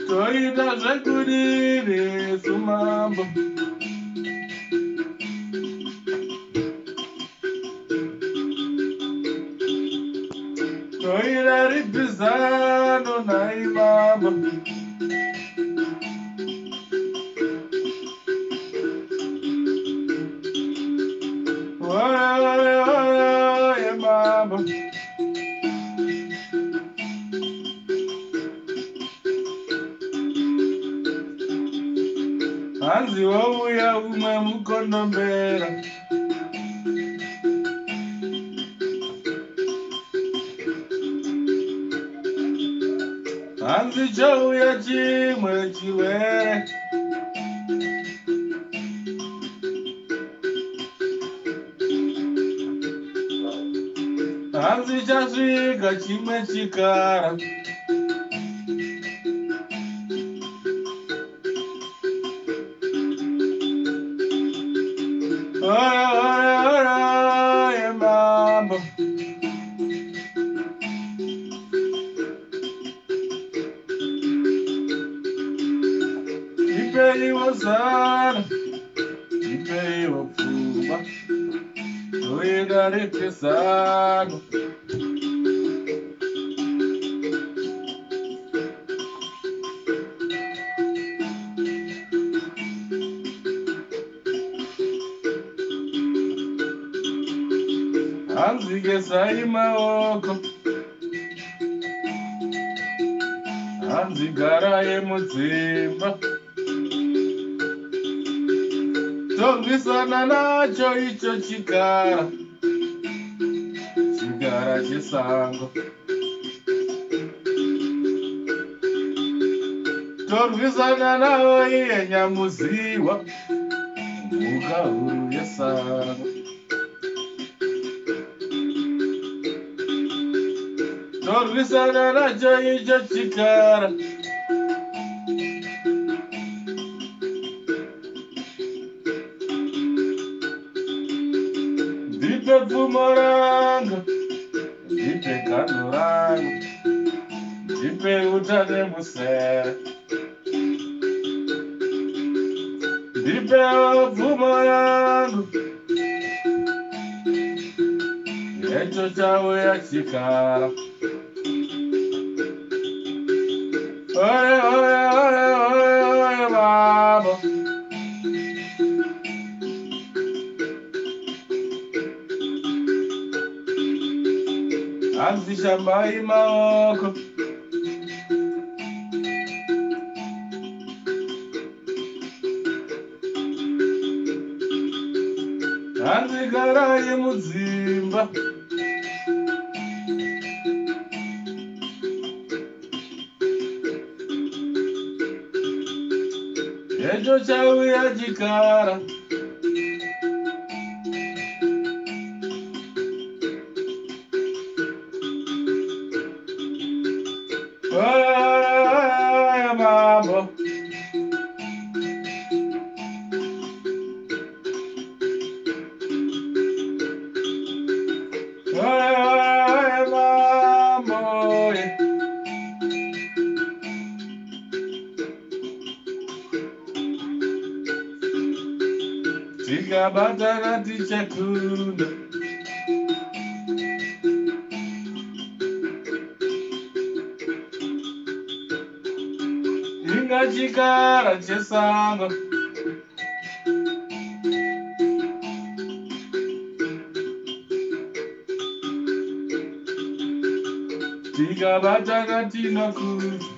Toida Jacuriri Sumambo Toida Ripizano Naimambo Oi, mambo Anzi wauya umwe mukondombera Anzi chauya chimwe chiwere Anzi chasvika chimwe chikara Ora, mambo Ipei wazana Ipei wapfuma Toida ripesano Anzi gesai maoko Anzi garaye mudzimba Torwisana nacho icho chigara Chigara chisango Torwisana nawo iye nyamuziwa Mhuka huru yesango Torwisana nacho icho chigara Dipe pfumo rangu Dipe kanu rangu Dipe utane musere Dipe pfumo rangu Echo chauya chikara Ore, babo Anzi shambai maoko Anzi garaye mudzimba Echo chauya chikara Oi, mambo Oi, mambo Tikabatana tichakunda Inga chikara chesango Tikabatana tinakuda